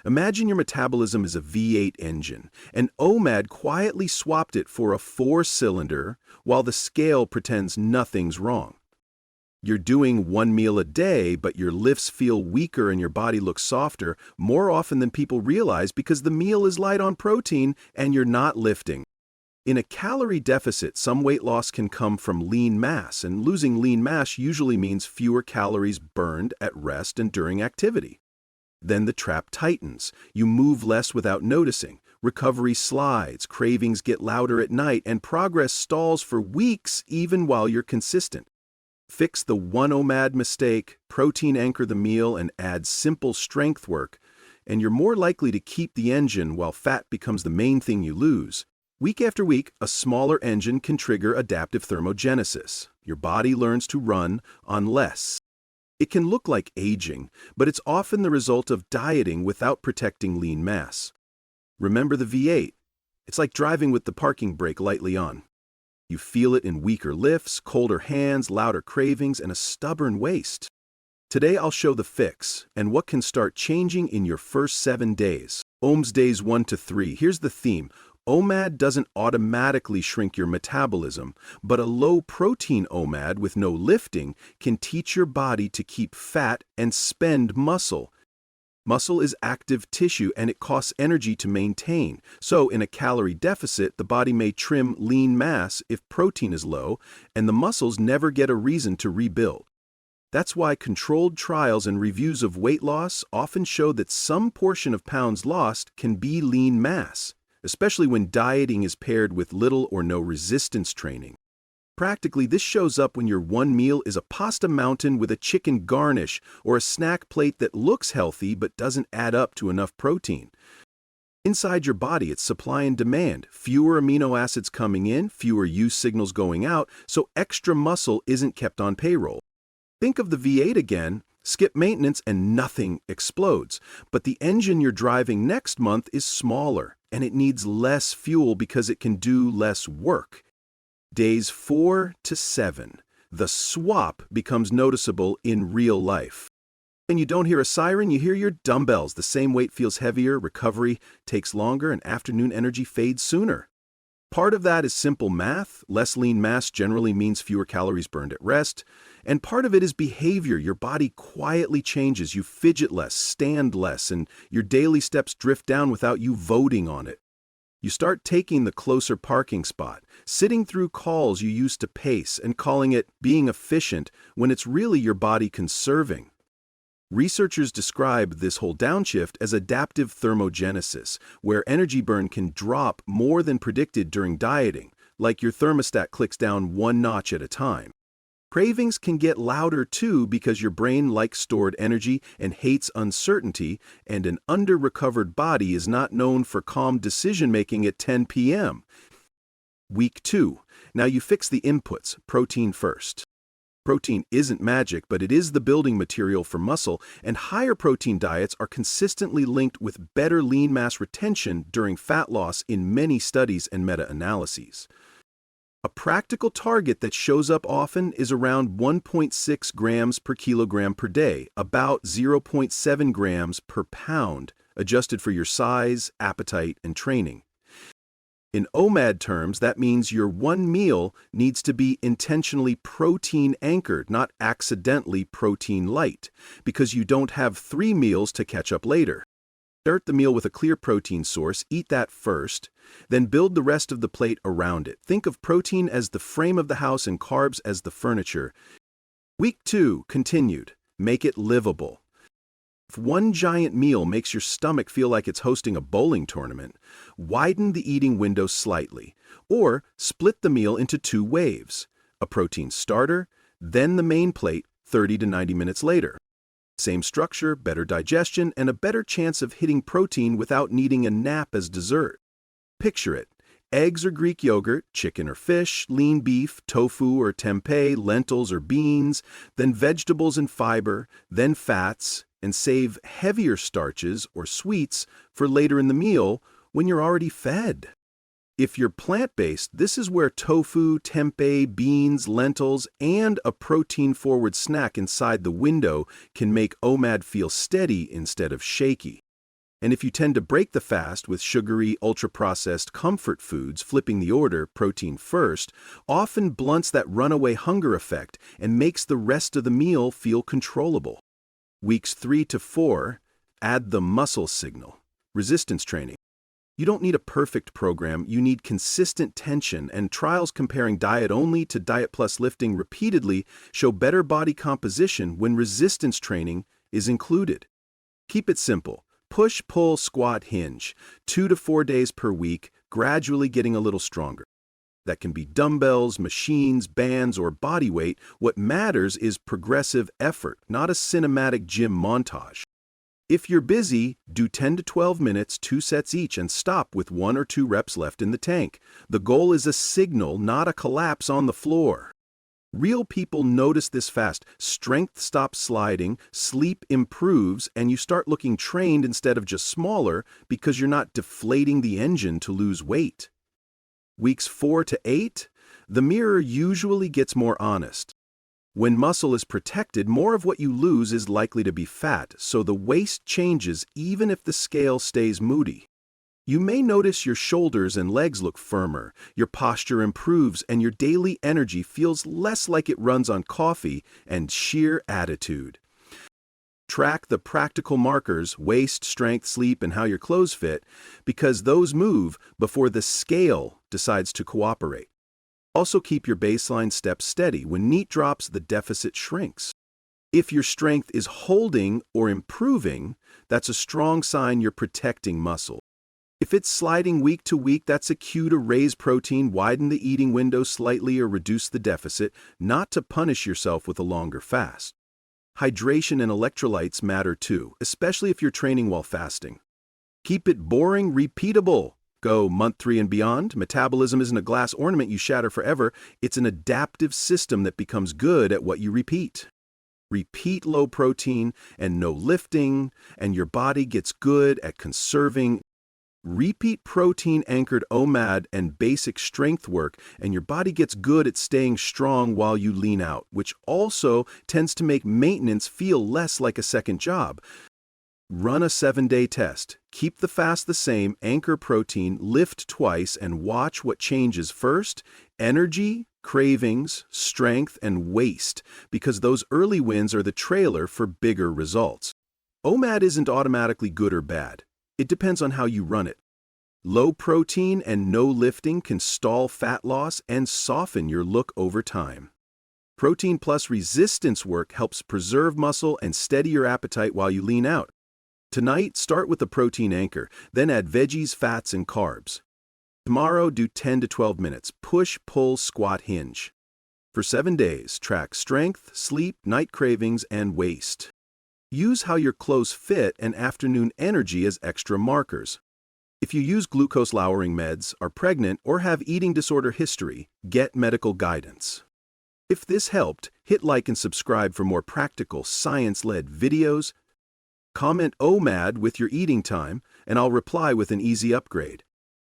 Imagine your metabolism is a V8 engine, and OMAD quietly swapped it for a four-cylinder while the scale pretends nothing's wrong. You're doing one meal a day, but your lifts feel weaker and your body looks softer more often than people realize because the meal is light on protein and you're not lifting. In a calorie deficit, some weight loss can come from lean mass, and losing lean mass usually means fewer calories burned at rest and during activity. Then the trap tightens. You move less without noticing. Recovery slides, cravings get louder at night, and progress stalls for weeks even while you're consistent. Fix the one OMAD mistake, protein anchor the meal, and add simple strength work, and you're more likely to keep the engine while fat becomes the main thing you lose. Week after week, a smaller engine can trigger adaptive thermogenesis. Your body learns to run on less. It can look like aging, but it's often the result of dieting without protecting lean mass. Remember the V8? It's like driving with the parking brake lightly on. You feel it in weaker lifts, colder hands, louder cravings, and a stubborn waist. Today I'll show the fix and what can start changing in your first 7 days. OMS days 1 to 3. Here's the theme. OMAD doesn't automatically shrink your metabolism, but a low-protein OMAD with no lifting can teach your body to keep fat and spend muscle. Muscle is active tissue and it costs energy to maintain. So in a calorie deficit, the body may trim lean mass if protein is low, and the muscles never get a reason to rebuild. That's why controlled trials and reviews of weight loss often show that some portion of pounds lost can be lean mass, especially when dieting is paired with little or no resistance training. Practically, this shows up when your one meal is a pasta mountain with a chicken garnish or a snack plate that looks healthy but doesn't add up to enough protein. Inside your body, it's supply and demand. Fewer amino acids coming in, fewer use signals going out, so extra muscle isn't kept on payroll. Think of the V8 again. Skip maintenance and nothing explodes. But the engine you're driving next month is smaller, and it needs less fuel because it can do less work. Days 4 to 7, the swap becomes noticeable in real life. And you don't hear a siren, you hear your dumbbells. The same weight feels heavier, recovery takes longer, and afternoon energy fades sooner. Part of that is simple math. Less lean mass generally means fewer calories burned at rest. And part of it is behavior. Your body quietly changes. You fidget less, stand less, and your daily steps drift down without you voting on it. You start taking the closer parking spot, sitting through calls you used to pace and calling it being efficient when it's really your body conserving. Researchers describe this whole downshift as adaptive thermogenesis, where energy burn can drop more than predicted during dieting, like your thermostat clicks down one notch at a time. Cravings can get louder too because your brain likes stored energy and hates uncertainty, and an under-recovered body is not known for calm decision-making at 10 p.m. Week 2. Now you fix the inputs, protein first. Protein isn't magic, but it is the building material for muscle, and higher protein diets are consistently linked with better lean mass retention during fat loss in many studies and meta-analyses. A practical target that shows up often is around 1.6 grams per kilogram per day, about 0.7 grams per pound, adjusted for your size, appetite, and training. In OMAD terms, that means your one meal needs to be intentionally protein anchored, not accidentally protein light, because you don't have 3 meals to catch up later. Start the meal with a clear protein source, eat that first, then build the rest of the plate around it. Think of protein as the frame of the house and carbs as the furniture. Week 2, continued. Make it livable. If one giant meal makes your stomach feel like it's hosting a bowling tournament, widen the eating window slightly, or split the meal into 2 waves, a protein starter, then the main plate 30 to 90 minutes later. Same structure, better digestion, and a better chance of hitting protein without needing a nap as dessert. Picture it. Eggs or Greek yogurt, chicken or fish, lean beef, tofu or tempeh, lentils or beans, then vegetables and fiber, then fats, and save heavier starches or sweets for later in the meal when you're already fed. If you're plant-based, this is where tofu, tempeh, beans, lentils, and a protein-forward snack inside the window can make OMAD feel steady instead of shaky. And if you tend to break the fast with sugary, ultra-processed comfort foods, flipping the order, protein first, often blunts that runaway hunger effect and makes the rest of the meal feel controllable. Weeks 3 to 4, add the muscle signal, resistance training. You don't need a perfect program, you need consistent tension, and trials comparing diet only to diet plus lifting repeatedly show better body composition when resistance training is included. Keep it simple. Push, pull, squat, hinge, 2 to 4 days per week, gradually getting a little stronger. That can be dumbbells, machines, bands, or body weight. What matters is progressive effort, not a cinematic gym montage. If you're busy, do 10 to 12 minutes, 2 sets each, and stop with 1 or 2 reps left in the tank. The goal is a signal, not a collapse on the floor. Real people notice this fast. Strength stops sliding, sleep improves, and you start looking trained instead of just smaller because you're not deflating the engine to lose weight. Weeks 4 to 8, the mirror usually gets more honest. When muscle is protected, more of what you lose is likely to be fat, so the waist changes even if the scale stays moody. You may notice your shoulders and legs look firmer, your posture improves, and your daily energy feels less like it runs on coffee and sheer attitude. Track the practical markers, waist, strength, sleep, and how your clothes fit, because those move before the scale decides to cooperate. Also keep your baseline steps steady. When NEAT drops, the deficit shrinks. If your strength is holding or improving, that's a strong sign you're protecting muscle. If it's sliding week to week, that's a cue to raise protein, widen the eating window slightly, or reduce the deficit, not to punish yourself with a longer fast. Hydration and electrolytes matter too, especially if you're training while fasting. Keep it boring, repeatable. Go month 3 and beyond. Metabolism isn't a glass ornament you shatter forever. It's an adaptive system that becomes good at what you repeat. Repeat low protein and no lifting, and your body gets good at conserving. Repeat protein-anchored OMAD and basic strength work, and your body gets good at staying strong while you lean out, which also tends to make maintenance feel less like a second job. Run a 7-day test. Keep the fast the same, anchor protein, lift twice, and watch what changes first: energy, cravings, strength, and waist, because those early wins are the trailer for bigger results. OMAD isn't automatically good or bad. It depends on how you run it. Low protein and no lifting can stall fat loss and soften your look over time. Protein plus resistance work helps preserve muscle and steady your appetite while you lean out. Tonight, start with a protein anchor, then add veggies, fats, and carbs. Tomorrow, do 10 to 12 minutes. Push, pull, squat, hinge. For 7 days, track strength, sleep, night cravings, and waist. Use how your clothes fit and afternoon energy as extra markers. If you use glucose-lowering meds, are pregnant, or have eating disorder history, get medical guidance. If this helped, hit like and subscribe for more practical, science-led videos. Comment OMAD with your eating time, and I'll reply with an easy upgrade.